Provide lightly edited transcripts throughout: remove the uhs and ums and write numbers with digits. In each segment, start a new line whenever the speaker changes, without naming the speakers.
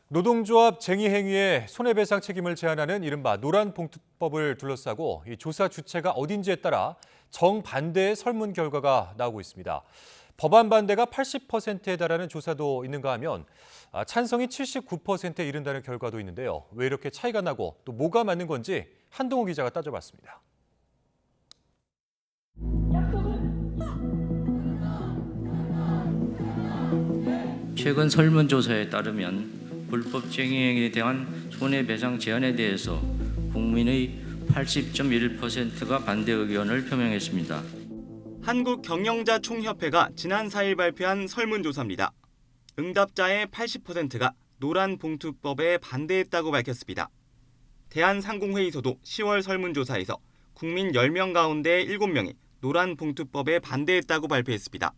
노동조합 쟁의 행위에 손해배상 책임을 제한하는 이른바 노란봉투법을 둘러싸고 이 조사 주체가 어딘지에 따라 정반대의 설문 결과가 나오고 있습니다. 법안 반대가 80%에 달하는 조사도 있는가 하면 찬성이 79%에 이른다는 결과도 있는데요. 왜 이렇게 차이가 나고 또 뭐가 맞는 건지 한동호 기자가 따져봤습니다.
최근 설문조사에 따르면 불법쟁이행위에 대한 손해배상 제한에 대해서 국민의 80.1%가 반대 의견을 표명했습니다.
한국경영자총협회가 지난 4일 발표한 설문조사입니다. 응답자의 80%가 노란봉투법에 반대했다고 밝혔습니다. 대한상공회의소도 10월 설문조사에서 국민 10명 가운데 7명이 노란봉투법에 반대했다고 발표했습니다.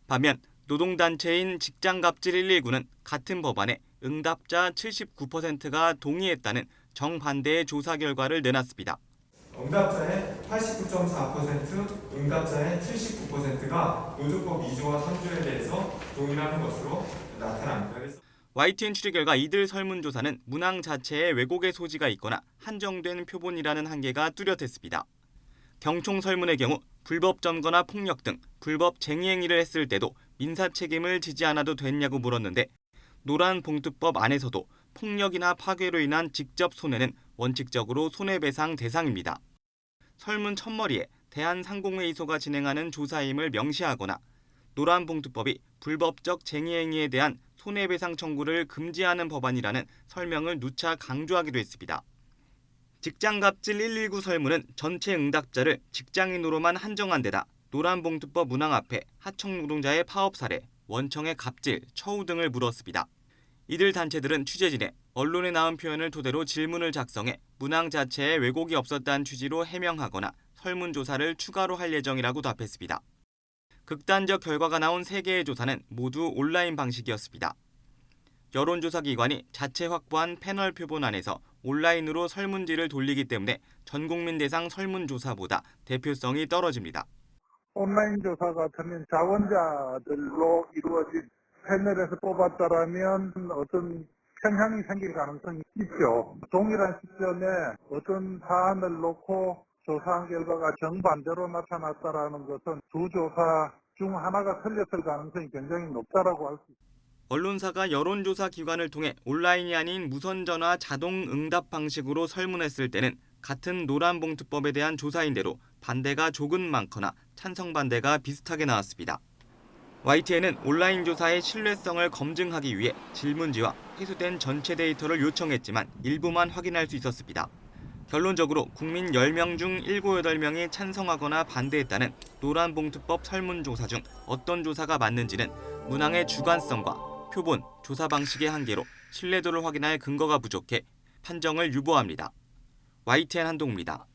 반면 노동단체인 직장갑질 119는 같은 법안에 응답자 79%가 동의했다는 정반대의 조사 결과를 내놨습니다.
응답자의 89.4%, 응답자의 79%가 노조법 2조와 3조에 대해서 동의하는 것으로 나타납니다.
YTN 취재 결과 이들 설문조사는 문항 자체에 왜곡의 소지가 있거나 한정된 표본이라는 한계가 뚜렷했습니다. 경총 설문의 경우 불법 점거나 폭력 등 불법 쟁의 행위를 했을 때도 민사 책임을 지지 않아도 됐냐고 물었는데 노란봉투법 안에서도 폭력이나 파괴로 인한 직접 손해는 원칙적으로 손해배상 대상입니다. 설문 첫머리에 대한상공회의소가 진행하는 조사임을 명시하거나 노란봉투법이 불법적 쟁의 행위에 대한 손해배상 청구를 금지하는 법안이라는 설명을 누차 강조하기도 했습니다. 직장갑질 119 설문은 전체 응답자를 직장인으로만 한정한 데다 노란봉투법 문항 앞에 하청 노동자의 파업 사례, 원청의 갑질, 처우 등을 물었습니다. 이들 단체들은 취재진에 언론에 나온 표현을 토대로 질문을 작성해 문항 자체에 왜곡이 없었다는 취지로 해명하거나 설문조사를 추가로 할 예정이라고 답했습니다. 극단적 결과가 나온 3개의 조사는 모두 온라인 방식이었습니다. 여론조사기관이 자체 확보한 패널 표본 안에서 온라인으로 설문지를 돌리기 때문에 전국민 대상 설문조사보다 대표성이 떨어집니다.
온라인 조사 같으면 자원자들로 이루어진 패널에서 뽑았다라면 어떤 편향이 생길 가능성이 있죠. 동일한 시점에 어떤 사안을 놓고 조사한 결과가 정반대로 나타났다라는 것은 두 조사 중 하나가 틀렸을 가능성이 굉장히 높다라고 할 수 있습니다.
언론사가 여론조사 기관을 통해 온라인이 아닌 무선전화 자동 응답 방식으로 설문했을 때는 같은 노란봉투법에 대한 조사인대로 반대가 조금 많거나 찬성 반대가 비슷하게 나왔습니다. YTN은 온라인 조사의 신뢰성을 검증하기 위해 질문지와 회수된 전체 데이터를 요청했지만 일부만 확인할 수 있었습니다. 결론적으로 국민 10명 중 7, 8명이 찬성하거나 반대했다는 노란봉투법 설문조사 중 어떤 조사가 맞는지는 문항의 주관성과 표본, 조사 방식의 한계로 신뢰도를 확인할 근거가 부족해 판정을 유보합니다. YTN 한동우입니다.